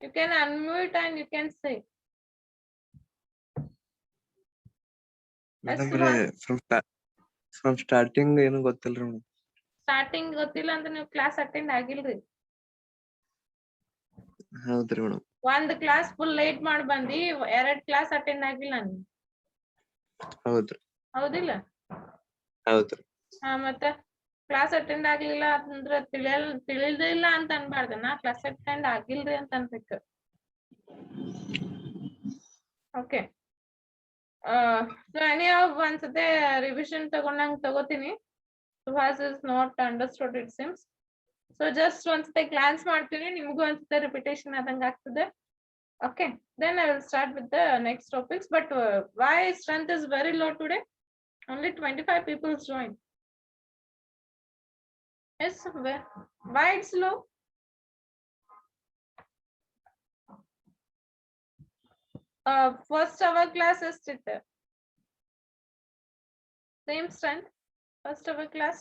You can unmute and you can say. From starting ಏನು ಗೊತ್ತಿಲ್ರಿ madam. Starting ಗೊತ್ತಿಲ್ಲ ಅಂತ ನೀವು ಕ್ಲಾಸ್ ಅಟೆಂಡ್ ಆಗಿಲ್ರಿ. ಹೌದ್ರಿ ಮೇಡಮ್. ಒಂದ್ ಕ್ಲಾಸ್ ಫುಲ್ ಲೇಟ್ ಮಾಡಿ ಬಂದಿ, 2 ಕ್ಲಾಸ್ ಅಟೆಂಡ್ ಆಗಿಲ್ಲ ನಾನು. ಹೌದ್ರಿ. ಹೌದಿಲ್ಲ? ಹೌದ್ರಿ. ಹಾ ಮತ್ತೆ ಕ್ಲಾಸ್ ಅಟೆಂಡ್ ಆಗ್ಲಿಲ್ಲ ಅಂದ್ರೆ ತಿಳಿದಿಲ್ಲ ಅಂತ ಅನ್ಬಾರ್ದು, ನಾ ಕ್ಲಾಸ್ ಅಟೆಂಡ್ ಆಗಿಲ್ರಿ ಅಂತ ಅನ್ಬೇಕು. ಓಕೆ. ಸೊ anyhow ಒಂದ್ಸತೆ ರಿವಿಷನ್ ತಗೊಂಡಂಗ್ ತಗೋತೀನಿ. Subhas is not understood it seems. So just ಒಂದ್ಸತೆ ಗ್ಲಾನ್ಸ್ ಮಾಡ್ತೀನಿ, ನಿಮಗೂ ಒಂದ್ಸತೆ ರಿಪಿಟೇಷನ್ ಆದಂಗ ಆಗ್ತದೆ. Okay, then I will start with the next topics. But why strength is very low today? Only 25 people joined. Yes, why it's low? First hour class ಎಷ್ಟಿತ್ತು? Same strength. First hour class.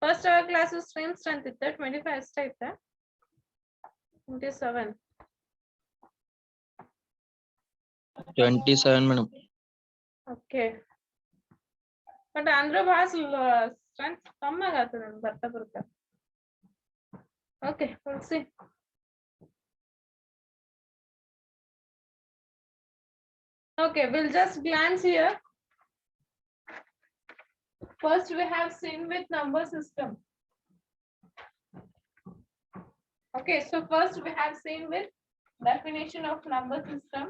First hour class same strength ಇತ್ತು, 25 ಅಷ್ಟೇ ಇತ್ತು. 27. 27 madam. Okay. But Andhra Bhas strength ಕಮ್ಮಿ ಆಗತ್ತೆ ಬರ್ತಾ ಬರ್ತಾ. Okay, we'll see. Okay, we'll just glance here. First, we have seen with number system. Okay, so first we have seen with definition of number system.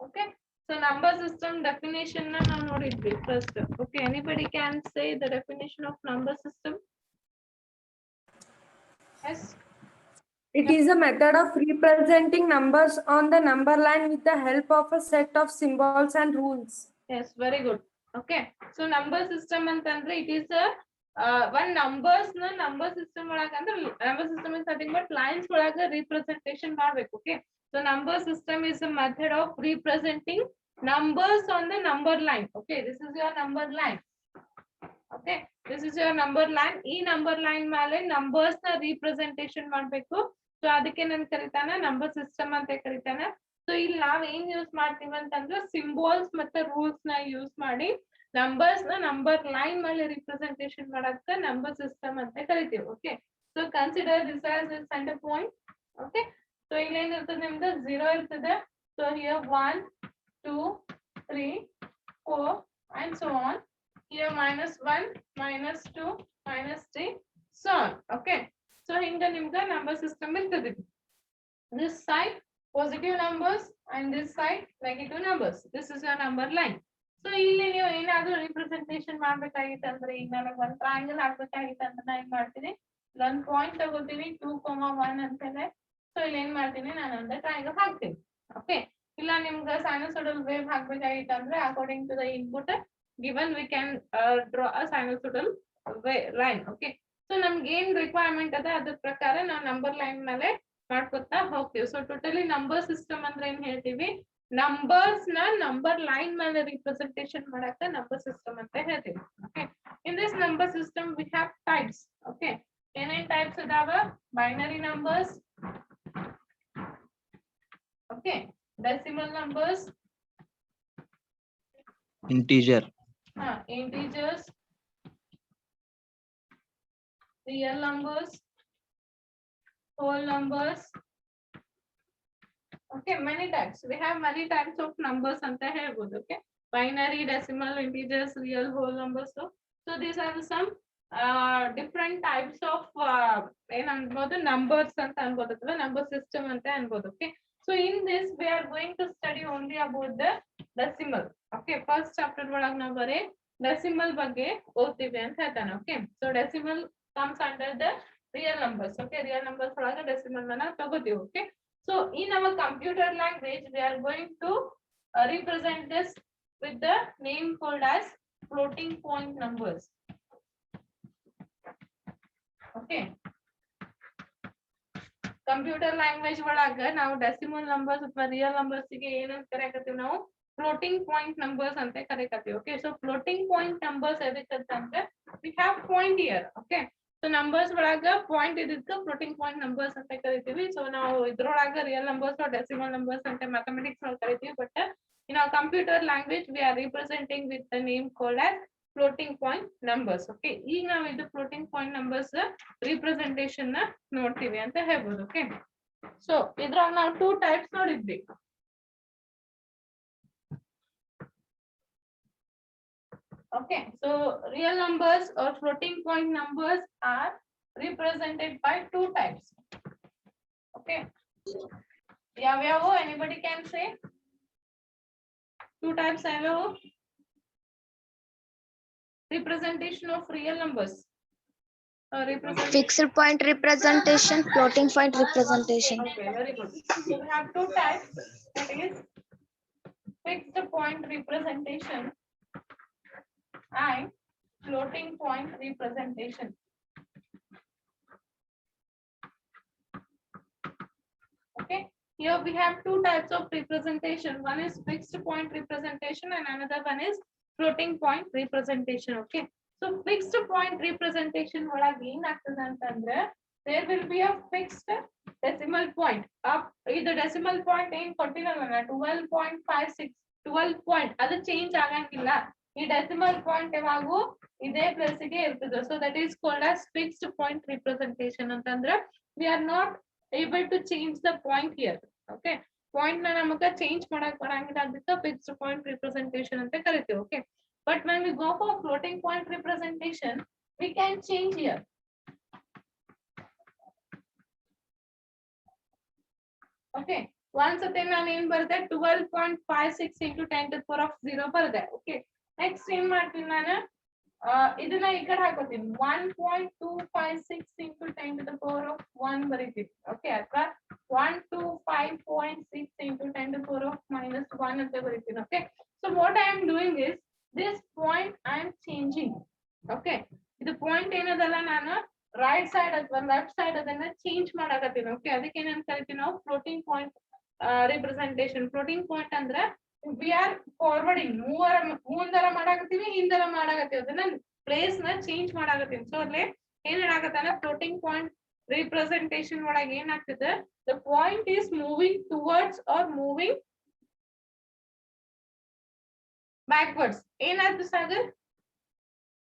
Okay, so number system definition na now nodidvi first. Okay, anybody can say the definition of number system? Yes. It is a method of representing numbers on the number line with the help of a set of symbols and rules. Yes, very good. Okay, so number system antandre it is a one numbers na number system olagandre number system is nothing but lines olaga representation ಮಾಡಬೇಕು. Okay, so number system is a method of representing numbers on the number line. Okay, this is your number line. Okay, this is your number line. ಈ number line ಮೇಲೆ numbers ನ representation ಮಾಡಬೇಕು. So ಅದಕ್ಕೆ ನಾನು ಕರೀತಾನೆ number system ಅಂತ ಕರೀತಾನೆ. So ಇಲ್ಲಿ ನಾವ್ ಏನ್ ಯೂಸ್ ಮಾಡ್ತೀವಿ ಅಂತಂದ್ರೆ ಸಿಂಬಲ್ಸ್ ಮತ್ತೆ ರೂಲ್ಸ್ ನ ಯೂಸ್ ಮಾಡಿ ನಂಬರ್ಸ್ ನ ನಂಬರ್ ಲೈನ್ ಮೇಲೆ ರಿಪ್ರೆಸೆಂಟೇಷನ್ ಮಾಡಕ್ಕೆ ನಂಬರ್ ಸಿಸ್ಟಮ್ ಅಂತ ಕರಿತೀವಿ. Okay, so consider this as A centre point. Okay, so ಇಲ್ಲಿ ಏನಿರ್ತದೆ ನಿಮ್ದು 0 ಇರ್ತದೆ. So here 1 2 3 4 and so on. Here -1 -2 -3 so on. Okay, so hinga nimga number system irtade. This side positive numbers and this side negative numbers. This is your number line. So ಇಲ್ಲಿ ನೀವು ಏನಾದರೂ representation ಮಾಡಬೇಕಾಗಿತ್ತು ಅಂದ್ರೆ ಈಗ ನನಗೆ ಒಂದು triangle ಹಾಕಬೇಕಾಗಿತ್ತು ಅಂತ ನಾನು ಏನು ಮಾಡ್ತೀನಿ, ಒಂದು ಪಾಯಿಂಟ್ ತಗೋತೀನಿ 2,1 ಅಂತೇಳಿ. ಸೊ ಇಲ್ಲಿ ಏನ್ ಮಾಡ್ತೀನಿ, ನಾನು ಒಂದು ಟ್ರಯಾಂಗಲ್ ಹಾಕ್ತೀನಿ. ಓಕೆ, ಇಲ್ಲ ನಿಮ್ಗೆ ಸೈನುಸೈಡಲ್ ವೇವ್ ಹಾಕ್ಬೇಕಾಗಿತ್ತು ಅಂದ್ರೆ according to the input given we can draw a sinusoidal line. Okay, so ನಮ್ಗೆ ಏನ್ ರಿಕ್ವೈರ್ಮೆಂಟ್ ಅದ ಅದ್ರ ಪ್ರಕಾರ ನಾವು ನಂಬರ್ ಲೈನ್ ಮೇಲೆ ಮಾಡ್ಕೊತಾ ಹೋಗ್ತೀವಿ. ಸೊ ಟೋಟಲಿ ನಂಬರ್ ಸಿಸ್ಟಮ್ ಅಂದ್ರೆ ಏನ್ ಹೇಳ್ತೀವಿ, ನಂಬರ್ಸ್ ನ ನಂಬರ್ ಲೈನ್ ಮೇಲೆ ರಿಪ್ರೆಸೆಂಟೇಷನ್ ಮಾಡಕ್ಕೆ ನಂಬರ್ ಸಿಸ್ಟಮ್ ಅಂತ ಹೇಳ್ತೀವಿ. Okay, in this number system we have types. Okay, ಏನೇನ್ ಟೈಪ್ಸ್ ಅದಾವ, binary numbers, okay, decimal numbers, Integer. Integers, real numbers, whole numbers. Okay, many types. We have many types of numbers anta helbodu. Okay, binary, decimal, integers, real, whole numbers. So these are some different types of ಏನು ಅನ್ಬೋದು, numbers ಅಂತ ಅನ್ಬೋದು ಅಥವಾ number system ಅಂತ ಅನ್ಬೋದು. Okay, so in this we are going to study only about the decimal. Okay, first chapter ಒಳಗೆ ನಾವು ಬರೀ ಡೆಸಿಮಲ್ ಬಗ್ಗೆ ಓದ್ತೀವಿ ಅಂತ ಹೇಳ್ತಾನೆ. Okay, so decimal comes under the real numbers. Okay, real numbers ಒಳಗೆ ಡೆಸಿಮಲ್ ನ ತಗೋತೀವಿ. Okay, so in our computer language we are going to represent this with the name called as floating point numbers. Okay, computer language ಒಳಗ ನಾವು decimal numbers ಅಥವಾ real numbers ಗೆ ಏನಂತ ಕರೆಯಕತ್ತೀವಿ ನಾವು ಫ್ಲೋಟಿಂಗ್ ಪಾಯಿಂಟ್ ನಂಬರ್ಸ್ ಅಂತ ಕರೆಯಕತ್ತೀವಿ. Okay, so floating point numbers ಎದಕ್ಕಂತಂದ್ರೆ we have point here. Okay, so numbers ಒಳಗ ಪಾಯಿಂಟ್ ಇದಕ್ಕ ಫ್ಲೋಟಿಂಗ್ ಪಾಯಿಂಟ್ ನಂಬರ್ಸ್ ಅಂತ ಕರಿತೀವಿ. ಸೊ ನಾವು ಇದ್ರೊಳಗ ರಿಯಲ್ ನಂಬರ್ಸ್ ಡೆಸಿಮಲ್ ನಂಬರ್ಸ್ ಅಂತ ಮ್ಯಾಥಮೆಟಿಕ್ಸ್ ಒಳಗೆ ಕರಿತೀವಿ. But in our computer language we are representing with the name called as floating point numbers. Okay, ಈಗ ನಾವು ಇದು floating point numbers representation ನ ನೋಡ್ತೀವಿ ಅಂತ ಹೇಳ್ಬೋದು. ಓಕೆ, ಸೊ ಇದ್ರಾಗ ನಾವು 2 ಟೈಪ್ಸ್ ನೋಡಿದ್ವಿ. Okay, so real numbers or floating point numbers are represented by 2 types. Okay, ಯಾವ್ಯಾವು anybody can say? 2 types ಯಾವ್ಯಾವು? Representation of real numbers. Fixed point representation, floating point representation. Okay, very good. So we have 2 types. That is fixed point representation and floating point representation. Okay, here we have 2 types of representation. One is fixed point representation and another one is floating point representation. Okay, so fixed point representation ಒಳಗೆ ಏನಾಗ್ತದೆ ಅಂತಂದ್ರೆ there will be a fixed decimal point. ಇದು decimal point ಏನ್ ಕೊಟ್ಟಿರಲ್ಲ 12.56 12 point ಅದು change ಆಗಂಗಿಲ್ಲ. ಈ decimal point ಯಾವಾಗೂ ಇದೇ ಪ್ಲೇಸ್ ಗೆ ಇರ್ತದೆ. So that is called as fixed point representation ಅಂತಂದ್ರೆ we are not able to change the point here. Okay, point ನ ನಮಗ ಚೇಂಜ್ ಮಾಡಕ್ ಬರಂಗಿಲ್ಲ, ಅದಕ್ಕೆ ಫಿಕ್ಸ್ಡ್ ಪಾಯಿಂಟ್ ರಿಪ್ರೆಸೆಂಟೇಷನ್ ಅಂತ ಕರಿತೀವಿ. Okay, but when we go for floating point representation we can change here. Okay, ಒಂದ್ಸತಿ ನಾನು ಏನ್ ಬರ್ದೆ 12.56 into 10 to the power of 0 ಬರ್ದೆ. ಓಕೆ, ನೆಕ್ಸ್ಟ್ ಏನ್ ಮಾಡ್ತೀನಿ ನಾನು ಇದನ್ನ ಈ ಕಡೆ ಹಾಕೋತೀನಿ 1.256 into 10 to the power of 1 ಬರೀತೀನಿ. ಓಕೆ, ಅಥವಾ 125.6 into 10 to the power of -1 ಅಂತ ಬರೀತೀನಿ. Okay, so what I am doing is this point I am changing. Okay, ಇದು ಪಾಯಿಂಟ್ ಏನದಲ್ಲ ನಾನು ರೈಟ್ ಸೈಡ್ ಅಥವಾ ಲೆಫ್ಟ್ ಸೈಡ್ ಅದನ್ನ ಚೇಂಜ್ ಮಾಡಾಕತ್ತೀನಿ. ಓಕೆ, ಅದಕ್ಕೆ ಏನಂತ ಕರಿತೀವಿ ನಾವು floating point representation. Floating point ಅಂದ್ರೆ ವಿ ಆರ್ ಫಾರ್ವರ್ಡಿಂಗ್, ಮುಂದರ ಮಾಡಾಕತ್ತೀವಿ ಹಿಂದರ ಮಾಡಾಕತ್ತೀವಿ, ಅದನ್ನ ಪ್ಲೇಸ್ ನ ಚೇಂಜ್ ಮಾಡಾಕತ್ತೀನಿ. ಸೊ ಅಲ್ಲಿ ಏನ್ ಹೇಳಾಕತ್ತಾನ ಫ್ಲೋಟಿಂಗ್ ಪಾಯಿಂಟ್ ರಿಪ್ರೆಸೆಂಟೇಷನ್ ಒಳಗೆ ಏನಾಗ್ತದೆ the point is moving towards are moving backwards. ಏನಾಯ್ತು ಸಾಗರ್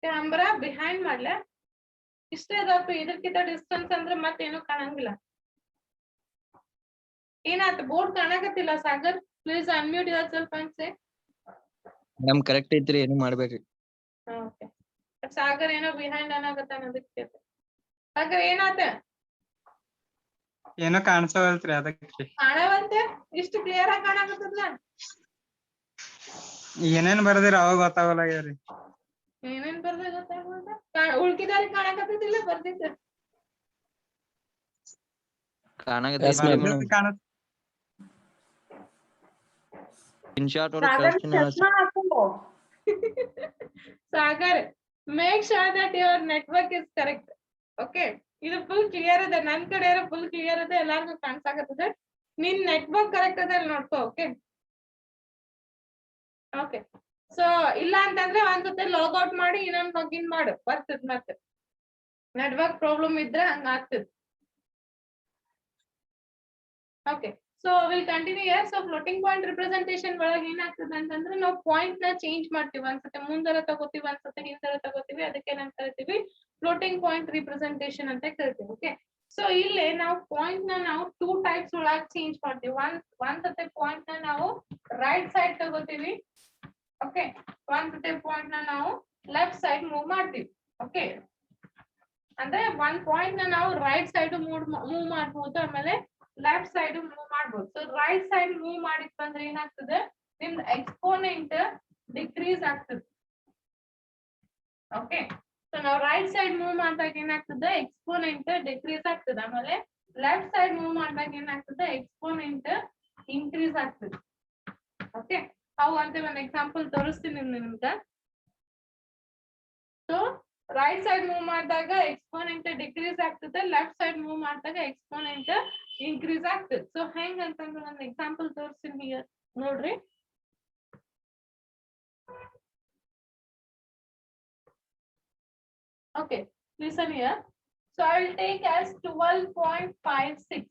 ಕ್ಯಾಮ್ರಾ ಬಿಹೈಂಡ್ ಮಾಡ್ಲ ಇಷ್ಟೇ ಅದಪ್ಪ, ಇದಕ್ಕಿಂತ ಡಿಸ್ಟೆನ್ಸ್ ಅಂದ್ರೆ ಮತ್ತೇನು ಕಾಣಂಗಿಲ್ಲ. ಏನಾಯ್ತು ಬೋರ್ಡ್ ಕಾಣಕತ್ತಿಲ್ಲ Sagar? Please unmute yourself and say. ನಮ್ ಕರೆಕ್ಟ್ ಐತ್ರಿ, ಏನು ಮಾಡ್ಬೇಕ್ರಿ. ಓಕೆ, ಸಾಗರ್ ಏನೋ ಬಿಹೈಂಡ್ ಅನ್ನಕತ್ತಾನ, ಅದಕ್ಕೆ ಸಾಗರ್ ಏನಾತ? ಏನೋ ಕಾಣಿಸವಲ್ತ್ರಿ ಅದಕ್ಕೆ. ಕಾಣವಂತೆ ಇಷ್ಟು ಕ್ಲಿಯರ್ ಆಗಿ ಕಾಣಕತ್ತದ. ಏನೇನ್ ಬರ್ದಿರ ಅವಾಗ ಗೊತ್ತಾಗಲ್ಲಾಗ್ಯಾರಿ. ಏನೇನ್ ಬರ್ದ ಗೊತ್ತಾಗಲ್ಲ, ಉಳ್ಕಿದಾರಿ ಕಾಣಕತ್ತಿಲ್ಲ ಬರ್ದಿದ್ದ Sagar make sure that your network is correct. Okay, ಇದು ಫುಲ್ ಕ್ಲಿಯರ್ ಇದೆ, ನನ್ ಕಡೆ ಫುಲ್ ಕ್ಲಿಯರ್ ಇದೆ, ಎಲ್ಲಾರ್ಗು ಕಾಣ್ಸಾಕತ್ತದೆ. ನಿನ್ ನೆಟ್ವರ್ಕ್ ಕರೆಕ್ಟ್ ಅದ ನೋಡ್ಕೋ. ಓಕೆ ಓಕೆ, ಸೊ ಇಲ್ಲ ಅಂತಂದ್ರೆ ಒಂದ್ಸತಿ ಲಾಗ್ಔಟ್ ಮಾಡಿ ಇನ್ನೊಂದ್ ಲಾಗಿನ್ ಮಾಡು, ಬರ್ತದ. ಮತ್ತೆ ನೆಟ್ವರ್ಕ್ ಪ್ರಾಬ್ಲಮ್ ಇದ್ರೆ ಹಂಗ ಆಗ್ತದೆ. Okay, so will continue here. So floating point representation ಒಳಗೆ ಏನಾಗ್ತದೆ ಅಂತಂದ್ರೆ ನಾವು ಪಾಯಿಂಟ್ ನ ಚೇಂಜ್ ಮಾಡ್ತೀವಿ. ಒಂದ್ಸತಿ ಮುಂದರ ತಗೋತೀವಿ, ಒಂದ್ಸತಿ ಹಿಂದರ ತಗೋತೀವಿ, ಅದಕ್ಕೆ ಏನ್ ಕರಿತೀವಿ ಫ್ಲೋಟಿಂಗ್ ಪಾಯಿಂಟ್ ರಿಪ್ರೆಸೆಂಟೇಷನ್ ಅಂತ ಕರಿತೀವಿ. ಓಕೆ, ಸೊ ಇಲ್ಲಿ ನಾವು ಪಾಯಿಂಟ್ ನ ನಾವು 2 ಟೈಪ್ಸ್ ಒಳಗೆ ಚೇಂಜ್ ಮಾಡ್ತೀವಿ. ಒಂದ್ಸತಿ ಪಾಯಿಂಟ್ ನ ನಾವು ರೈಟ್ ಸೈಡ್ ತಗೋತೀವಿ. ಓಕೆ, ಒಂದ್ಸತಿ ಪಾಯಿಂಟ್ ನ ನಾವು ಲೆಫ್ಟ್ ಸೈಡ್ ಮೂವ್ ಮಾಡ್ತೀವಿ. ಓಕೆ, ಅಂದ್ರೆ ಒಂದ್ ಪಾಯಿಂಟ್ ನ ನಾವು ರೈಟ್ ಸೈಡ್ ಮೂವ್ ಮಾಡ್ಬೋದು, ಆಮೇಲೆ ಲೆಫ್ಟ್ ಸೈಡ್ ಮೂವ್ ಮಾಡ್ಬೋದು. ಸೊ ರೈಟ್ ಸೈಡ್ ಮೂವ್ ಮಾಡಿದ್ ಬಂದ್ರೆ ಏನಾಗ್ತದೆ ನಿಮ್ದು ಎಕ್ಸ್ಪೋನೆಂಟ್ ಡಿಕ್ರೀಸ್ ಆಗ್ತದೆ. ಓಕೆ, ಸೊ ನಾವು ರೈಟ್ ಸೈಡ್ ಮೂವ್ ಮಾಡಿದಾಗ ಏನಾಗ್ತದೆ ಎಕ್ಸ್ಪೋನೆಂಟ್ ಡಿಕ್ರೀಸ್ ಆಗ್ತದೆ, ಆಮೇಲೆ ಲೆಫ್ಟ್ ಸೈಡ್ ಮೂವ್ ಮಾಡಿದಾಗ ಏನಾಗ್ತದೆ ಎಕ್ಸ್ಪೋನೆಂಟ್ ಇನ್ಕ್ರೀಸ್ ಆಗ್ತದೆ. ಓಕೆ, ಅವು ಅಂತ ಒಂದು ಎಕ್ಸಾಂಪಲ್ ತೋರಿಸ್ತೀನಿ ನಿಮ್ಗೆ. ಸೊ ರೈಟ್ ಸೈಡ್ ಮೂವ್ ಮಾಡಿದಾಗ ಎಕ್ಸ್ಪೋನೆಂಟ್ ಡಿಕ್ರೀಸ್ ಆಗ್ತದೆ, ಲೆಫ್ಟ್ ಸೈಡ್ ಮೂವ್ ಮಾಡಿದಾಗ ಎಕ್ಸ್ಪೋನೆಂಟ್ ಇನ್ಕ್ರೀಸ್ ಆಗ್ತದೆ. ಸೊ ಹೆಂಗ್ ಅಂತಂದ್ರೆ ಒಂದು ಎಕ್ಸಾಂಪಲ್ ತೋರಿಸ್ತೀನಿ ಹಿಯರ್ ನೋಡ್ರಿ. Okay, listen here. So I will take as 12.56.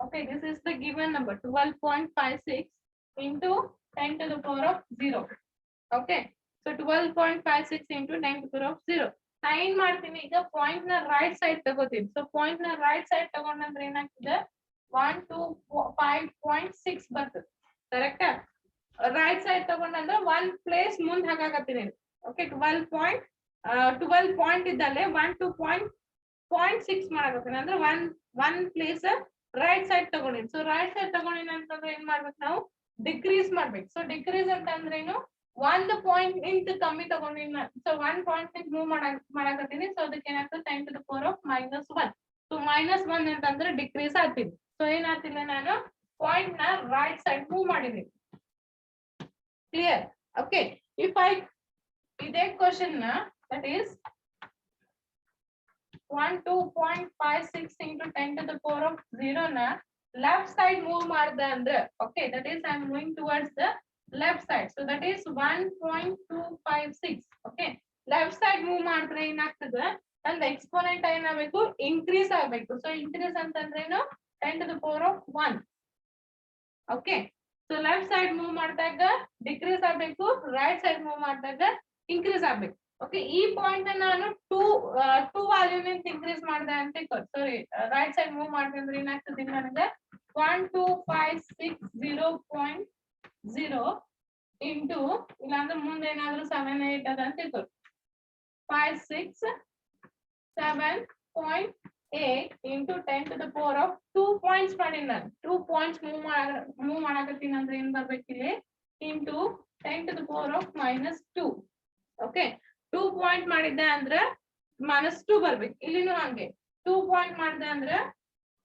Okay, this is the given number 12.56 into 10 to the power of 0. Okay, so 12.56 into 10 to the power of 0. ನಾ ಏನ್ ಮಾಡ್ತೀನಿ ಈಗ ಪಾಯಿಂಟ್ ನ ರೈಟ್ ಸೈಡ್ ತಗೋತೀನಿ. So point ನ right side ತಗೊಂಡ್ರೆ ಏನಾಗ್ತದೆ 125.6 ಬರ್ತದೆ. ಕರೆಕ್ಟಾ? ರೈಟ್ ಸೈಡ್ ತಗೊಂಡ್ರೆ 1 ಪ್ಲೇಸ್ ಮುಂದೆ ಹಾಕಾಕತ್ತೀನಿ. ಓಕೆ, 12 ಪಾಯಿಂಟ್ ಇದ್ದಲ್ಲೇ 1 to 0.6 ಮಾಡಕತ್ತೀನಿ. ಅಂದ್ರೆ 1 ಪ್ಲೇಸ್ ರೈಟ್ ಸೈಡ್ ತಗೊಂಡಿನಿ. ಸೊ ರೈಟ್ ಸೈಡ್ ತಗೊಂಡಿನಿ ಅಂತಂದ್ರೆ ಏನ್ ಮಾಡ್ಬೇಕು ನಾವು ಡಿಕ್ರೀಸ್ ಮಾಡ್ಬೇಕು. ಸೊ ಡಿಕ್ರೀಸ್ ಅಂತಂದ್ರೆ ಏನು 1 ಪಾಯಿಂಟ್ ಇಂತ ಕಮ್ಮಿ ತಗೊಂಡಿನಿ. ಸೊ 1 ಪಾಯಿಂಟ್ ನಿಂದ ಮೂವ್ ಮಾಡಕತ್ತೀನಿ. ಸೊ ಅದಕ್ಕೆ ಏನಾಗ್ತದೆ 10 to the power of -1. So -1 ಅಂತಂದ್ರೆ ಡಿಕ್ರೀಸ್ ಆಗ್ತೀನಿ. ಸೊ ಏನಾಗ್ತಿಲ್ಲ ನಾನು ಪಾಯಿಂಟ್ ನ ರೈಟ್ ಸೈಡ್ ಮೂವ್ ಮಾಡಿದೀನಿ. ಕ್ಲಿಯರ್? ಓಕೆ, ಇಫ್ ಐ ಇದೇ ಕ್ವಶನ್ ನ that is 12.56 into 10 to the power of 0 na left side move ಮಾಡ್ದೆ ಅಂದ್ರೆ okay, that is I am moving towards the left side. So that is 1.256. okay, left side move ಮಾಡಿದ್ರೆ ಏನಾಗ್ತದೆ ನನ್ನ exponent ಏನಾಗಬೇಕು increase ಆಗಬೇಕು. So increase ಅಂತಂದ್ರೆ ಏನು 10 to the power of 1. okay, so left side move ಮಾಡಿದಾಗ ಡಿಕ್ರೀಸ್ ಆಗಬೇಕು, right side move ಮಾಡಿದಾಗ ಇನ್ಕ್ರೀಸ್ ಆಗಬೇಕು. ಓಕೆ, ಈ ಪಾಯಿಂಟ್ ನಾನು 2 ವ್ಯಾಲ್ಯೂ ನಿಂದ ಇನ್ಕ್ರೀಸ್ ಮಾಡಿದೆ ಅಂತ ಸಾರಿ ರೈಟ್ ಸೈಡ್ ಮೂವ್ ಮಾಡಿದೆ ಅಂದ್ರೆ ಏನಾಗ್ತದೆ ನನಗೆ 1256.0 ಇಂಟು ಇಲ್ಲಾಂದ್ರೆ ಮುಂದೆ ಏನಾದ್ರು 7 8 ಅದ ಅಂತ 567.8 into 10 to the power of 2 points ಮಾಡಿನ ನಾನು 2 ಪಾಯಿಂಟ್ಸ್ ಮೂವ್ ಮಾಡಕತ್ತೀನಿ ಅಂದ್ರೆ ಏನ್ ಬರ್ಬೇಕಿಲ್ಲಿ into 10 to the power of -2. Okay, 2 point ಮಾಡಿದ್ದೆ ಅಂದ್ರೆ -2 ಬರ್ಬೇಕು. ಇಲ್ಲಿನೂ ಹಂಗೆ 2 ಪಾಯಿಂಟ್ ಮಾಡಿದೆ ಅಂದ್ರೆ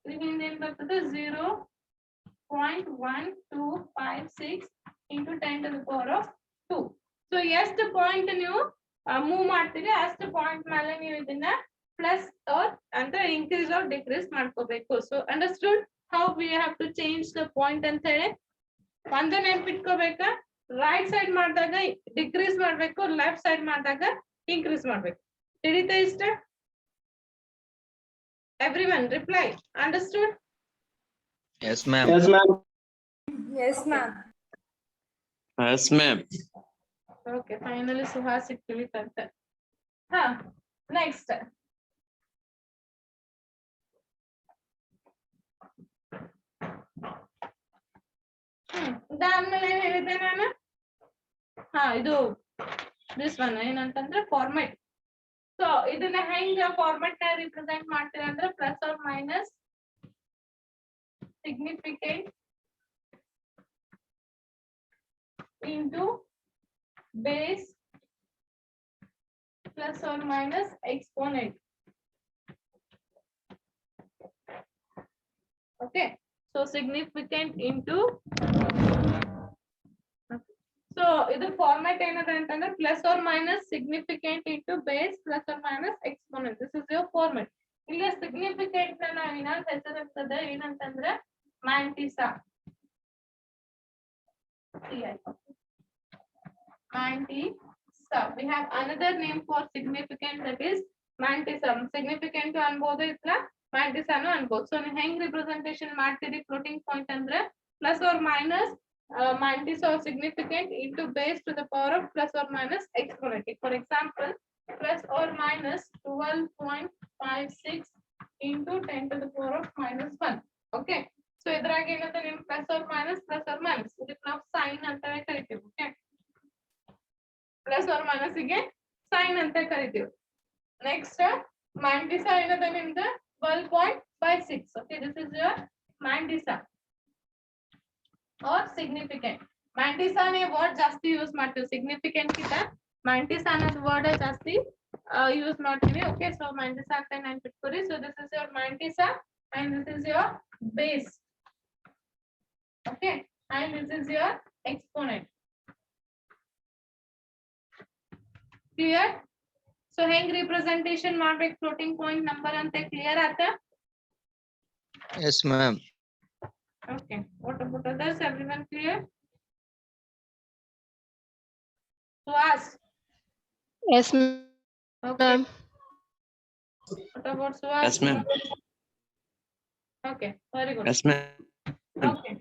ಇಲ್ಲಿಂದ ಏನ್ ಬರ್ತದೆ 0.1256 into 10 to the power of 2. So ಎಷ್ಟು ಪಾಯಿಂಟ್ ನೀವು ಮೂವ್ ಮಾಡ್ತೀರಿ ಅಷ್ಟು ಪಾಯಿಂಟ್ ಮೇಲೆ ನೀವು ಇದನ್ನ ಪ್ಲಸ್ ಆರ್ ಅಂತ ಇನ್ಕ್ರೀಸ್ ಆರ್ ಡಿಕ್ರೀಸ್ ಮಾಡ್ಕೋಬೇಕು. So understood how we have to change the point ಅಂತ ಹೇಳಿ ಒಂದೇ ನೆನ್ಪಿಟ್ಕೋಬೇಕಾ? ರೈಟ್ ಸೈಡ್ ಮಾಡಿದಾಗ ಡಿಕ್ರೀಸ್ ಮಾಡ್ಬೇಕು, ಲೆಫ್ಟ್ ಸೈಡ್ ಮಾಡಿದಾಗ ಇನ್ಕ್ರೀಸ್ ಮಾಡ್ಬೇಕು. ತಿಳಿತಾ ಇಷ್ಟ? Everyone reply understood? Yes, ma'am. Yes, ma'am. Yes, ma'am. Okay, finally ಸುಹಾಸಿಕ್ ತಿಳಿತಂತೆ. ಹಾ, ನೆಕ್ಸ್ಟ್ ಇದಾದ್ಮೇಲೆ ಏನ್ ಹೇಳಿದ್ದೆ ನಾನು? ಹಾ, ಇದು ದಿಸ್ ಒನ್ ಏನಂತಂದ್ರೆ ಫಾರ್ಮೆಟ್. ಸೊ ಇದನ್ನ ಹೆಂಗ ಫಾರ್ಮೆಟ್ ನ ರಿಪ್ರೆಸೆಂಟ್ ಮಾಡ್ತೀರಾ ಅಂದ್ರೆ plus or minus significant into base plus or minus exponent. Okay, so significant into so ಇದು ಫಾರ್ಮ್ಯಾಟ್ ಏನದ ಅಂತಂದ್ರೆ plus or minus significant into base plus or minus exponent. This is your format. ಇಲ್ಲಿ significant ನ ನಾವು ಇನ್ನೊಂದು ಹೆಸರಿರ್ತದೆ ಏನಂತಂದ್ರೆ mantissa. Mantissa. We have another name for significant, that is Mantissa. Significant ಅನ್ಬೋದು ಇಲ್ಲ Mantissa ನು ಅನ್ಬೋದು. ಸೊ ನೀವು ಹೆಂಗ್ ರಿಪ್ರೆಸೆಂಟೇಷನ್ ಮಾಡ್ತೀರಿ ಫ್ಲೋಟಿಂಗ್ ಪಾಯಿಂಟ್ ಅಂದ್ರೆ plus or minus Mantissa or significant into base to the power of plus or minus exponent. For example, plus or minus 12.56 into 10 to the power of -1. Okay, so ಇದ್ರಾಗ ಏನಂತ ನಿಮ್ plus or minus ಇದಕ್ಕೆ ನಾವು sign ಅಂತ ಕರಿತೀವಿ. Okay, plus or minus ಗೆ sign ಅಂತ ಕರಿತೀವಿ. ನೆಕ್ಸ್ಟ್ Mantissa ಏನದ ನಿಮ್ದು 12.56. Okay, this is your Mantissa or significant. Mantissa ನೇ ವರ್ಡ್ ಜಾಸ್ತಿ ಯೂಸ್ ಮಾಡ್ತೀವಿ, ಸಿಗ್ನಿಫಿಕೆಂಟ್ ಗಿಂತ Mantissa ಅನ್ನೋದು ವರ್ಡ್ ಜಾಸ್ತಿ ಯೂಸ್ ಮಾಡ್ತೀವಿ. ಓಕೆ, ಸೊ Mantissa ಅಂತ ನೆನ್ಪಿಟ್ಕೊರಿ. So this is your Mantissa and this is your base. Okay, and this is your exponent. Clear? So ಹೆಂಗ್ ರಿಪ್ರೆಸೆಂಟೇಷನ್ ಮಾಡ್ಬೇಕು ಫ್ಲೋಟಿಂಗ್ ಪಾಯಿಂಟ್ ನಂಬರ್ ಅಂತ ಕ್ಲಿಯರ್ ಆತ? Yes, ma'am. Okay, what about others? Everyone clear? So ask. Yes, Okay. ma'am. What about Suhas? Yes, ma'am. Okay, very good. Yes, ma'am. Okay.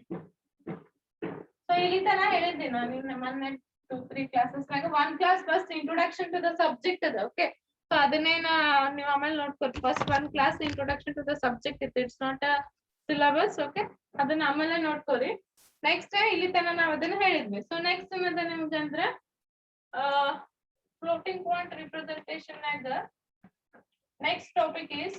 So ಇಲ್ಲಿ ತನ ಹೇಳಿದ್ದೆ ನಾನು ನಿನ್ನ ಮೊನ್ನೆ 2-3 classes ನಾಗ one class first introduction to the subject ಅದ okay so ಅದನ್ನೇನ ನೀವು ಆಮೇಲೆ ನೋಡ್ಕೊರಿ first one class introduction to the subject ಇತ್ತು it's not a syllabus okay ಅದನ್ನ ಆಮೇಲೆ ನೋಡ್ಕೊರಿ ನೆಕ್ಸ್ಟ್ ಇಲ್ಲಿ ತನ ನಾವು ಅದನ್ನ ಹೇಳಿದ್ವಿ ಸೊ ನೆಕ್ಸ್ಟ್ ಏನದ ನಿಮ್ಗೆ ಅಂದ್ರೆ ಫ್ಲೋಟಿಂಗ್ ಪಾಯಿಂಟ್ ರಿಪ್ರೆಸೆಂಟೇಷನ್ ನಾಗ ನೆಕ್ಸ್ಟ್ ಟಾಪಿಕ್ ಇಸ್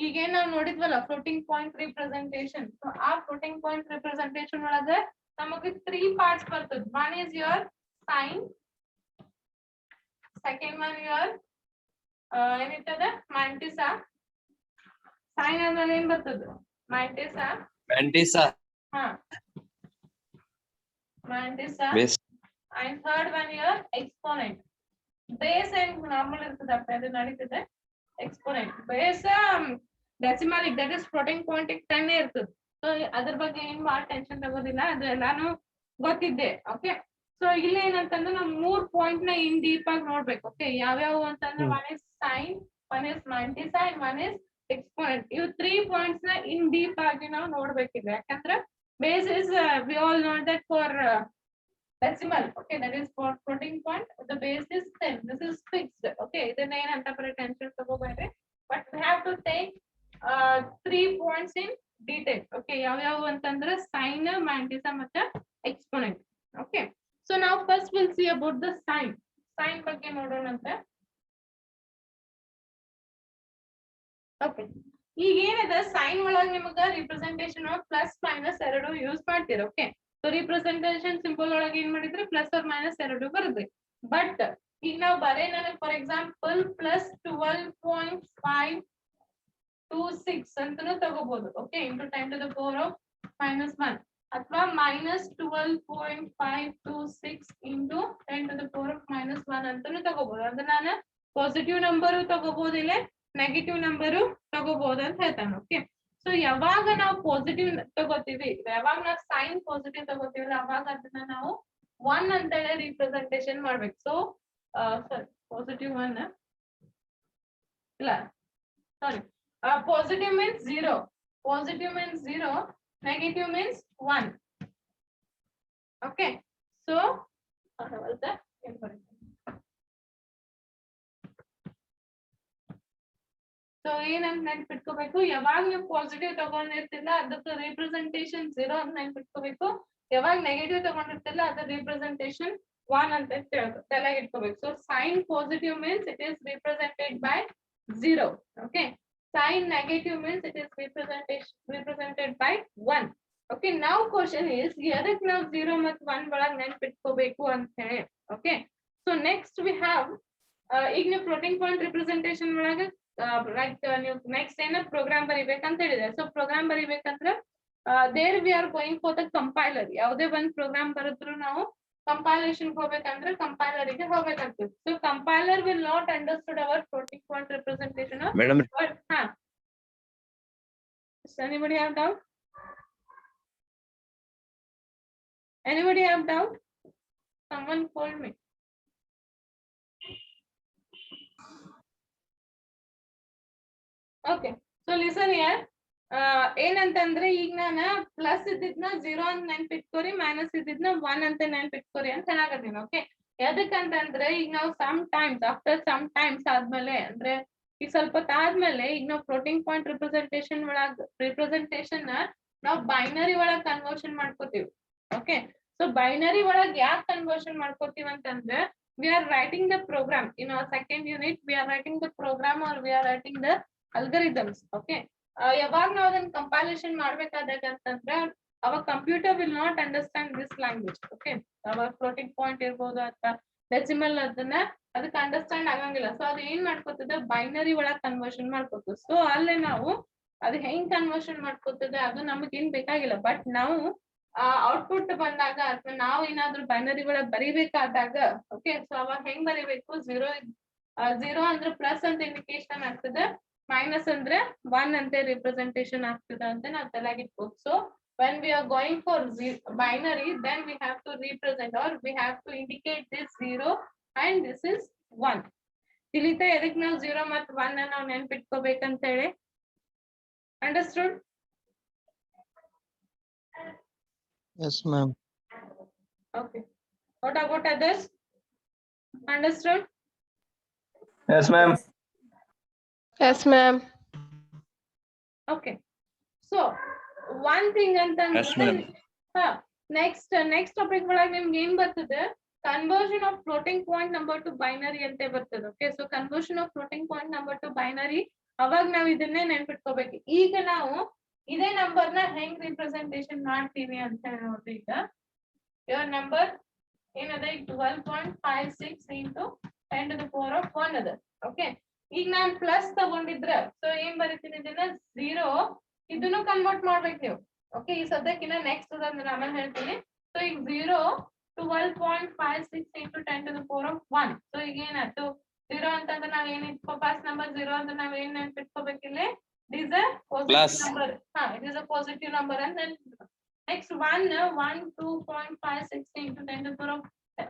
ಈಗೇನ್ ನಾವ್ ನೋಡಿದ್ವಲ್ಲ ಫ್ಲೋಟಿಂಗ್ ಪಾಯಿಂಟ್ ರಿಪ್ರೆಸೆಂಟೇಷನ್ ಸೊ ಆ ಫ್ಲೋಟಿಂಗ್ ಪಾಯಿಂಟ್ ರಿಪ್ರೆಸೆಂಟೇಷನ್ ಒಳಗ ನಮಗೆ 3 ಪಾರ್ಟ್ಸ್ ಬರ್ತದ one is your sign second one your ಏನಿರ್ತದ ಮ್ಯಾಂಟಿಸಾ ಸೈನ್ ಆದ್ಮೇಲೆ ಏನ್ ಬರ್ತದ ಮ್ಯಾಂಟಿಸಾ Mantissa. ಹಾ mantissa Base. and third one your exponent base and normal ಇರ್ತದಪ್ಪ ಅದು ನಡೀತದೆ exponent base decimal that is floating point 10 ಇರ್ತದೆ ಸೊ ಅದ್ರ ಬಗ್ಗೆ ಏನ್ ಭಾಳ ಟೆನ್ಷನ್ ತಗೋದಿಲ್ಲ ಅದು ಎಲ್ಲಾನು ಗೊತ್ತಿದ್ದೆ ಓಕೆ ಸೊ ಇಲ್ಲಿ ಏನಂತಂದ್ರೆ ನಾವು 3 ಪಾಯಿಂಟ್ ನ ಇನ್ ಡೀಪ್ ಆಗಿ ನೋಡ್ಬೇಕು ಓಕೆ ಯಾವ್ಯಾವ ಅಂತಂದ್ರೆ one is sine one is mantissa and one is exponent ಇವು 3 ಪಾಯಿಂಟ್ಸ್ ನ ಇನ್ ಡೀಪ್ ಆಗಿ ನಾವು ನೋಡ್ಬೇಕಿದೆ ಯಾಕಂದ್ರೆ base is we all know that for decimal okay that is for floating point the base is 10 this is fixed okay ಇದನ್ನ ಏನಂತ ಬರೀ tension ತಗೋಬೇಡ್ರಿ but we have to take 3 points in detail okay ಯಾವ ಅಂತಂದ್ರೆ sin mantissa ಮತ್ತೆ exponent okay so now first we'll see about the sin ಬಗ್ಗೆ ನೋಡೋಣಂತೆ okay ಈಗ ಏನದ sign ಒಳಗೆ ನಿಮಗೆ ರಿಪ್ರೆಸೆಂಟೇಷನ್ ಆಫ್ ಪ್ಲಸ್ ಮೈನಸ್ ಎರಡು ಯೂಸ್ ಮಾಡ್ತೀರಾ ಓಕೆ ಸೊ ರಿಪ್ರೆಸೆಂಟೇಷನ್ ಸಿಂಬಲ್ ಒಳಗೆ ಏನ್ ಮಾಡಿದ್ರೆ ಪ್ಲಸ್ ಆರ್ ಮೈನಸ್ ಎರಡು ಬರುತ್ತೆ ಬಟ್ ಈಗ ನಾವು ಬರೇ ನನಗೆ ಫಾರ್ ಎಕ್ಸಾಂಪಲ್ ಪ್ಲಸ್ 12.526 ಅಂತಾನು ತಗೋಬಹುದು okay into 10 to the power of -1 ಅಥವಾ minus 12.526 into 10 to the power of -1 ಅಂತಾನು ತಗೋಬಹುದು ಅದನ್ನ ನಾನು ಪಾಸಿಟಿವ್ ನಂಬರ್ ತಗೋಬಹುದಿಲ್ಲ ನೆಗೆಟಿವ್ ನಂಬರು ತಗೋಬಹುದು ಅಂತ ಹೇಳ್ತಾನೆ ಓಕೆ ಸೊ ಯಾವಾಗ ನಾವು ಪಾಸಿಟಿವ್ ತಗೋತೀವಿ ಯಾವಾಗ ನಾವು ಸೈನ್ ಪಾಸಿಟಿವ್ ತಗೋತೀವಿ ಅವಾಗ ಅದನ್ನ ನಾವು 1 ಅಂತ ಹೇಳಿ ರಿಪ್ರೆಸೆಂಟೇಷನ್ ಮಾಡ್ಬೇಕು ಸೊ ಸಾರಿ ಪಾಸಿಟಿವ್ 1 ಇಲ್ಲ sorry positive means 0 positive means 0 negative means 1 okay so so ಏನಂತ ನೆನ್ಪಿಟ್ಕೋಬೇಕು ಯಾವಾಗ ನೀವು ಪಾಸಿಟಿವ್ ತಗೊಂಡಿರ್ತಿಲ್ಲ ಅದಕ್ಕೆ ರಿಪ್ರೆಸೆಂಟೇಷನ್ 0 ಅಂತ ನೆನ್ಪಿಟ್ಕೋಬೇಕು ಯಾವಾಗ ನೆಗೆಟಿವ್ ತಗೊಂಡಿರ್ತಿಲ್ಲ ಅದ್ರ ರಿಪ್ರೆಸೆಂಟೇಷನ್ 1 ಅಂತ ತಲೆಗೆ ಇಟ್ಕೋಬೇಕು so sign positive means it is represented by 0 okay sign negative means it is represented by 1 okay ನಾವು ಕ್ವಶನ್ ಇಸ್ ಎದಕ್ಕೆ ನಾವು 0 ಮತ್ತು 1 ಒಳಗೆ ನೆನ್ಪಿಟ್ಕೋಬೇಕು ಅಂತ ಹೇಳಿ okay so next we have ಈಗ ನೀವು ಫ್ಲೋಟಿಂಗ್ ಪಾಯಿಂಟ್ ರಿಪ್ರೆಸೆಂಟೇಷನ್ ಒಳಗೆ ಲೈಕ್ ನೀವು ನೆಕ್ಸ್ಟ್ ಏನ ಪ್ರೋಗ್ರಾಮ್ ಬರಿಬೇಕಂತ ಹೇಳಿದೆ ಸೊ ಪ್ರೋಗ್ರಾಮ್ ಬರಿಬೇಕಂದ್ರೆ there we are going for the compiler ಯಾವುದೇ ಒಂದು ಪ್ರೋಗ್ರಾಮ್ ಬರೆದ್ರು ನಾವು ಕಂಪೈಲೇಷನ್ ಹೋಗ್ಬೇಕಂದ್ರೆ ಕಂಪೈಲರ್ ಗೆ ಹೋಗ್ಬೇಕಾಗ್ತದೆ so compiler will not understood our floating point representation Madam. ಹಾ anybody have doubt someone called me okay so listen here ಏನಂತಂದ್ರೆ ಈಗ ನಾನು ಪ್ಲಸ್ ಇದ್ದಿದ್ನ 0 ಅಂತ ನೆನ್ಪಿಟ್ಕೋರಿ ಮೈನಸ್ ಇದ್ದಿದ್ನ 1 ಅಂತ ನೆನ್ಪಿಟ್ಕೋರಿ ಅಂತ ಹೇಳಾಕತ್ತೀನಿ ಓಕೆ ಎದಕ್ಕಂತಂದ್ರೆ ಈಗ ನಾವು some times after some times ಆದ್ಮೇಲೆ ಅಂದ್ರೆ ಈಗ ಸ್ವಲ್ಪ ಆದ್ಮೇಲೆ ಈಗ ನಾವು ಫ್ಲೋಟಿಂಗ್ ಪಾಯಿಂಟ್ ರಿಪ್ರೆಸೆಂಟೇಷನ್ ನಾವು ಬೈನರಿ ಒಳಗ್ ಕನ್ವರ್ಷನ್ ಮಾಡ್ಕೋತೀವಿ ಓಕೆ ಸೊ ಬೈನರಿ ಒಳಗ್ ಯಾಕೆ ಕನ್ವರ್ಷನ್ ಮಾಡ್ಕೋತೀವಿ ಅಂತಂದ್ರೆ we are writing the program in our second unit we are writing the program or we are writing the algorithms okay ಯಾವಾಗ ನಾವು ಅದನ್ನ ಕಂಪೈಲೇಷನ್ ಮಾಡ್ಬೇಕಾದಾಗ ಅಂತಂದ್ರೆ our computer will not understand this language okay our floating point ಇರ್ಬೋದು ಅಥವಾ decimal ಅದನ್ನ ಅದಕ್ಕೆ understand ಆಗಂಗಿಲ್ಲ so ಅದು ಏನ್ ಮಾಡ್ಕೋತದ ಬೈನರಿ ಒಳಗ್ ಕನ್ವರ್ಷನ್ ಮಾಡ್ಕೋತದ ಸೊ ಅಲ್ಲೇ ನಾವು ಅದು ಹೆಂಗ್ ಕನ್ವರ್ಷನ್ ಮಾಡ್ಕೋತದೆ ಅದು ನಮಗ್ ಏನ್ ಬೇಕಾಗಿಲ್ಲ ಬಟ್ ನಾವು ಔಟ್ಪುಟ್ ಬಂದಾಗ ಅಥವಾ ನಾವು ಏನಾದ್ರು ಬೈನರಿ ಒಳಗ್ ಬರಿಬೇಕಾದಾಗ ಓಕೆ ಸೊ ಅವಾಗ ಹೆಂಗ್ ಬರಿಬೇಕು ಝೀರೋ ಅಂದ್ರೆ ಪ್ಲಸ್ ಅಂತ ಇಂಡಿಕೇಶನ್ ಆಗ್ತದೆ ಮೈನಸ್ ಅಂದ್ರೆ 1 ಅಂತ ರಿಪ್ರೆಸೆಂಟೇಷನ್ ಆಗ್ತದೆ ಅಂತ ನಾವು ತಲೆಗಿಟ್ಬೋದು so when we are going for binary then we have to represent or we have to indicate this 0 and this is 1 ತಿಳಿತಾ ಎದಕ್ ನಾವು 0 ಮತ್ತು 1 ನಾವು ನೆನ್ಪಿಟ್ಕೋಬೇಕಂತ ಹೇಳಿ understood Yes, ma'am. okay what about others understood Yes, ma'am. Yes, ma'am. okay so one thing Yes, ma'am. next topic ಒಳಗೆ ನಿಮ್ಗೆ ಏನ್ ಬರ್ತದೆ conversion of floating point number to binary ಅಂತ ಬರ್ತದೆ okay so conversion of floating point number to binary ಅವಾಗ ನಾವು ಇದನ್ನೇ ನೆನ್ಪಿಟ್ಕೋಬೇಕು ಈಗ ನಾವು ಇದೇ ನಂಬರ್ ನ ಹೆಂಗ್ ರಿಪ್ರೆಸೆಂಟೇಷನ್ ಮಾಡ್ತೀವಿ ಅಂತ ಹೇಳಿ ನೋಡ್ರಿ ಈಗ your number ಏನದ 12.56 into 10 to the power of 1 ಅದ ಓಕೆ ಈಗ ನಾನು ಪ್ಲಸ್ ತಗೊಂಡಿದ್ರ ಸೊ ಏನ್ ಬರೀತೀನಿ ಇದನ್ನ 0 ಇದನ್ನು ಕನ್ವರ್ಟ್ ಮಾಡ್ಬೇಕು ನೀವು ಓಕೆ ಈ ಸದ್ಯಕ್ಕಿನ್ನ ನೆಕ್ಸ್ಟ್ ಅದನ್ನ ಆಮೇಲೆ ಹೇಳ್ತೀನಿ ಸೊ ಈಗ 0 12.56 into 10 to the power of 1 so ಈಗ ಏನಾಯ್ತು 0 ಅಂತಂದ್ರೆ ನಾವ್ ಏನ್ ಇಟ್ಕೋ ಫಸ್ಟ್ ನಂಬರ್ 0 ಅಂತ ನಾವ್ ಏನ್ ನೆನ್ಪಿಟ್ಕೋಬೇಕಿಲ್ಲ it is a positive Plus. number it is a positive number and then next 1 2.56 into 10 to the power of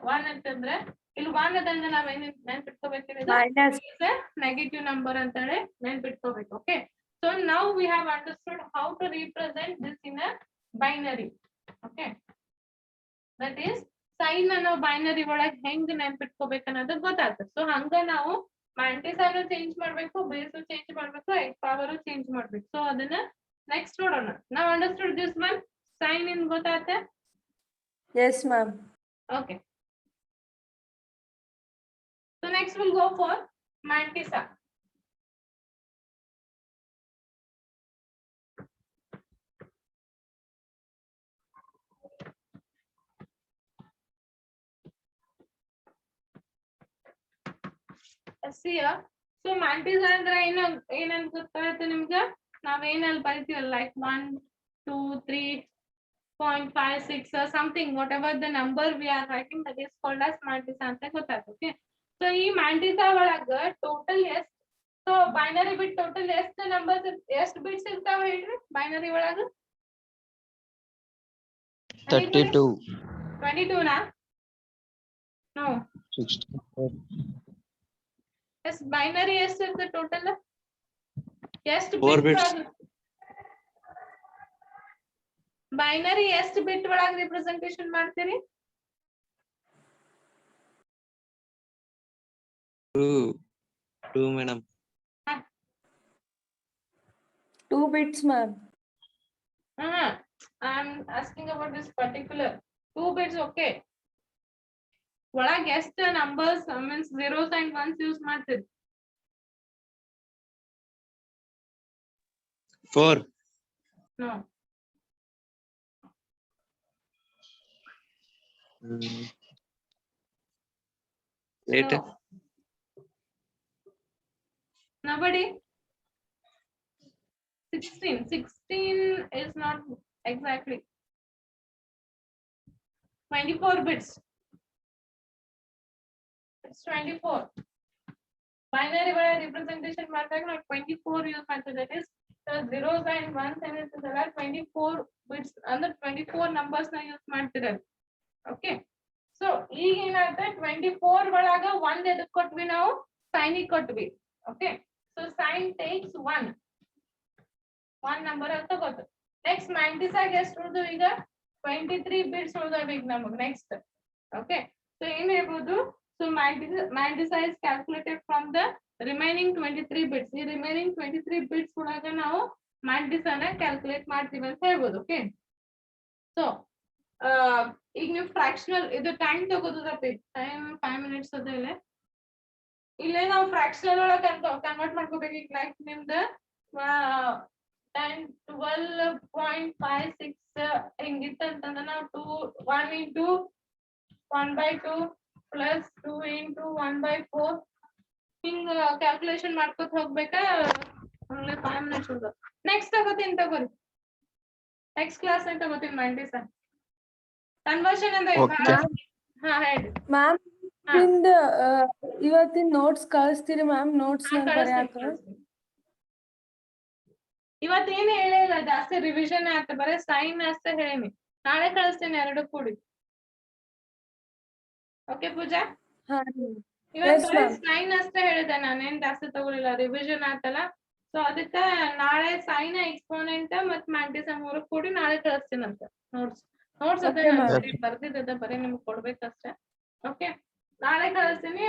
1 ಅಂತಂದ್ರೆ ಇಲ್ಲಿ 1 ಅದನ್ನ ನಾವ್ ಏನ್ ನೆನ್ಪಿಟ್ಕೋಬೇಕಿಲ್ಲ Minus. ನೆಗೆಟಿವ್ ನಂಬರ್ ಅಂತ ಹೇಳಿ ನೆನ್ಪಿಟ್ಕೋಬೇಕು okay so now we have understood how to represent this in a binary okay that is sign ನಾವು binary ಒಳಗೆ ಹೆಂಗ್ ನೆನ್ಪಿಟ್ಕೋಬೇಕು ಅನ್ನೋದು ಗೊತ್ತಾಗ್ತದೆ ಸೊ ಹಂಗ ನಾವು ಮಲ್ಟಿಸೈನ್ ಚೇಂಜ್ ಮಾಡ್ಬೇಕು ಬೇಸ್ ಚೇಂಜ್ ಮಾಡ್ಬೇಕು ಎಕ್ಸ್ ಪವರ್ ಚೇಂಜ್ ಮಾಡ್ಬೇಕು ಸೊ ಅದನ್ನ ನೆಕ್ಸ್ಟ್ ನೋಡೋಣ ನಾವು understood this one sign in ಗೊತ್ತಾಯ್ತಾ Yes, ma'am. okay so next we'll go for mantissa see here so mantissa ಅಂದ್ರೆ ಏನಂತ ಗೊತ್ತಾಯ್ತು ನಿಮ್ಗೆ ನಾವೇನಲ್ಲಿ ಬರಿತೀವಲ್ಲ like 1 2 3.56 or something whatever the number we are writing that is called as mantissa ಅಂತ ಗೊತ್ತಾಯ್ತು okay so ಈ mantissa ಒಳಗ total ಎಷ್ಟು so binary bit total ಎಷ್ಟು numbers ಎಷ್ಟು bits ಇರ್ತಾವ ಹೇಳ್ರಿ binary ಒಳಗ 32, 22 ನಾ no 64, yes binary ಎಷ್ಟು ಇರ್ತದೆ ಟೋಟಲ್ ಎಷ್ಟು 4 bits. ಬೈನರಿ ಎಷ್ಟು ಬಿಟ್ ಒಳಗೆ ರಿಪ್ರೆಸೆಂಟೇಷನ್ ಮಾಡ್ತೀರಿ 2 madam. 2 bits, ma'am. I'm asking about this particular 2 bits okay ಒಳಗೆ ಎಷ್ಟು numbers means zeros and ones use ಮಾಡ್ತೀರಿ 4. no 8. no. Nobody 16 is not exactly 24 bits it's 24 binary wala representation ಮಾಡ್ದಾಗ ನಾವು 24 use ಮಾಡ್ತೀವಿ that is the zeros and ones and it's 24 bits ಅಂದ್ರೆ 24 numbers ನ use ಮಾಡ್ತಿದ್ದಾರೆ okay so ಈಗ ಏನಾಗುತ್ತೆ 24 ಒಳಗ 1 ಎದಕ್ಕೆ ಕೊಟ್ವಿ ನಾವು sin ಗೆ ಕೊಟ್ವಿ okay so sin takes 1 number ಅಂತ ಗೊತ್ತು ನೆಕ್ಸ್ಟ್ mantissa ಗೆ ಎಷ್ಟು ಉಳಿದು ಈಗ 23 ಬಿಟ್ಸ್ ಉಳಿದವೆ ಈಗ ನಮಗೆ ನೆಕ್ಸ್ಟ್ ಓಕೆ ಸೊ ಏನ್ ಹೇಳ್ಬೋದು so mantissa is calculated from the remaining 23 bits ಈ ರಿಮೈನಿಂಗ್ 23 ಬಿಟ್ಸ್ ಒಳಗ ನಾವು mantissa ನ ಕ್ಯಾಲ್ಕುಲೇಟ್ ಮಾಡ್ತೀವಿ ಅಂತ ಹೇಳ್ಬೋದು ಓಕೆ ಸೊ ಈಗ ನೀವು ಫ್ರಾಕ್ಷನಲ್ ಇದು ಟೈಮ್ ತಗೋದಪ್ಪ ಟೈಮ್ 5 ಮಿನಿಟ್ಸ್ ಅದ ಇಲ್ಲೇ ನಾವು ಫ್ರಾಕ್ಷನಲ್ ಒಳಗೆ ಕನ್ವರ್ಟ್ ಮಾಡ್ಕೋಬೇಕು ಈಗ ಲೈಕ್ ನಿಮ್ದು 12.56 ಹೆಂಗಿತ್ತಂತಂದ್ರೆ ನಾವು 1 into 1/2 plus 2 into 1/4 ಹಿಂಗ ಕ್ಯಾಲ್ಕುಲೇಷನ್ ಮಾಡ್ಕೊತ ಹೋಗ್ಬೇಕಾ 5 ಮಿನಿಟ್ಸ್ ನೆಕ್ಸ್ಟ್ ತಗೋತೀನಿ ತಗೋರಿ ನೆಕ್ಸ್ಟ್ ಕ್ಲಾಸ್ ಅಂತ ತಗೋತೀನಿ mantissa ಕನ್ವರ್ಷನ್ ಅಂದ್ರೆ Okay. ಹಾ ಹೇಳಿ ಮ್ಯಾಮ್ ಹಾ. ಇವತ್ತಿನ ನೋಟ್ಸ್ ಕಳಿಸ್ತೀರಿ ಮ್ಯಾಮ್ ನೋಟ್ಸ್ ಹಾ, ಕಳಿಸ್ತೀನಿ, ಬರ್ಯಾಕ ಕಳಿಸ್ತೀನಿ. ಇವತ್ತೇನು ಹೇಳಿಲ್ಲ ಜಾಸ್ತಿ ರಿವಿಷನ್ ಆಯ್ತು ಬರೀ ಸೈನ್ ಅಷ್ಟೇ ಹೇಳೀನಿ. ನಾಳೆ ಕಳಿಸ್ತೀನಿ ಎರಡು ಕೂಡಿ. ಓಕೆ ಪೂಜಾ, ಹಾ ಇವತ್ತು Yes, ಬರೀ ma'am. ಸೈನ್ ಅಷ್ಟೇ ಹೇಳಿದೆ, ನಾನೇನ್ ಜಾಸ್ತಿ ತಗೊಳಿಲ್ಲ, ರಿವಿಷನ್ ಆಯ್ತಲ್ಲ. ಸೊ ಅದಕ್ಕ ನಾಳೆ ಸೈನ್ ಎಕ್ಸ್ಪೋನೆಂಟ್ ಮತ್ ಮ್ಯಾಂಟಿಸಮ್ ಮೂರು ಕೂಡಿ ನಾಳೆ ಕಳಿಸ್ತೀನಂತ ನೋಟ್ಸ್. ನೋಟ್ಸ್ ಅದೇ Okay, ನಾನು ma'am. ಬರೀ ಬರ್ದಿದ್ದ ಬರೀ ನಿಮ್ಗೆ ಕೊಡ್ಬೇಕಷ್ಟೇ. ಓಕೆ, ನಾಳೆ ಕಳಿಸ್ತೀನಿ.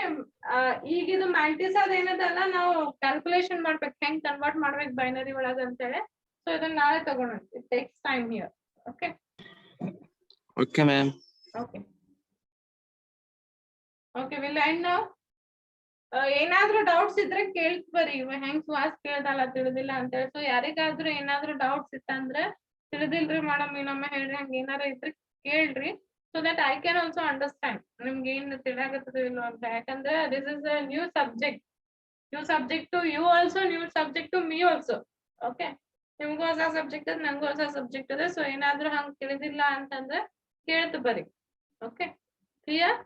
ಈಗ ಇದು ಮ್ಯಾಂಟಿಸ್ ಅದೇನದಲ್ಲ ನಾವು ಕ್ಯಾಲ್ಕುಲೇಷನ್ ಮಾಡ್ಬೇಕು, ಹೆಂಗ್ ಕನ್ವರ್ಟ್ ಮಾಡ್ಬೇಕು ಬೈನರಿ ಒಳಗ ಅಂತೇಳಿ. ಸೊ ಇದನ್ನ ನಾಳೆ ತಗೋಣ. It takes time here. Okay Okay, ma'am. Okay okay will end now. ಏನಾದ್ರೂ ಡೌಟ್ಸ್ ಇದ್ರೆ ಕೇಳ್ತ್ ಬರ್ರಿ. ಹೆಂಗ್ ಸುಹಾಸ್ ಕೇಳ್ದಲ್ಲ ತಿಳಿದಿಲ್ಲ ಅಂತೇಳಿ. ಸೊ ಯಾರಿಗಾದ್ರೂ ಏನಾದ್ರೂ ಡೌಟ್ಸ್ ಇತ್ತಂದ್ರೆ ತಿಳಿದಿಲ್ರಿ ಮೇಡಮ್ ಇನ್ನೊಮ್ಮೆ ಹೇಳ್ರಿ, ಹಂಗ ಏನಾರ ಇದ್ರೆ ಕೇಳ್ರಿ. So that I can also understand ನಿಮ್ಗೆ ಏನ್ ತಿಳಿಯಾಗತ್ತದ ಇಲ್ಲೋ ಅಂತ. ಯಾಕಂದ್ರೆ this is a new subject to you also, new subject to me also. Okay, ನಿಮ್ಗೂ ಹೊಸ ಸಬ್ಜೆಕ್ಟ್ ಅದ, ನಂಗೂ ಹೊಸ ಸಬ್ಜೆಕ್ಟ್ ಅದ. ಸೊ ಏನಾದ್ರೂ ಹಂಗ್ ತಿಳಿದಿಲ್ಲ ಅಂತಂದ್ರೆ ಕೇಳ್ತು ಬರ್ರಿ. Okay, clear?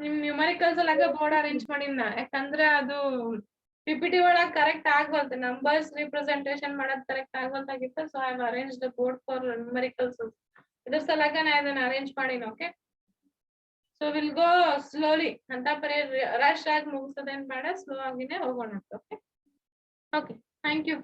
ನಿಮ್ ನ್ಯೂಮರಿಕಲ್ಸ್ ಅಲ್ಲಾಗ ಬೋರ್ಡ್ ಅರೇಂಜ್ ಮಾಡಿನ, ಯಾಕಂದ್ರೆ ಅದು PPT ಒಳಗ್ ಕರೆಕ್ಟ್ ಆಗ್ವಲ್ತು, ನಂಬರ್ಸ್ ರಿಪ್ರೆಸೆಂಟೇಷನ್ ಮಾಡೋದ್ ಕರೆಕ್ಟ್ ಆಗ್ವಲ್ತಾಗಿತ್ತು. So I have arrange the board for numericals. ಇದ್ರ ಸಲಾಗ ನಾ ಇದನ್ನ ಅರೇಂಜ್ ಮಾಡೀನಿ. Okay, so will go slowly ಅಂತ ಬರೀ ರಶ್ ಆಗಿ ಮುಗಿಸೋದೇನ್ ಬೇಡ, ಸ್ಲೋ ಆಗಿನೇ ಹೋಗೋಣ. Okay okay, thank you.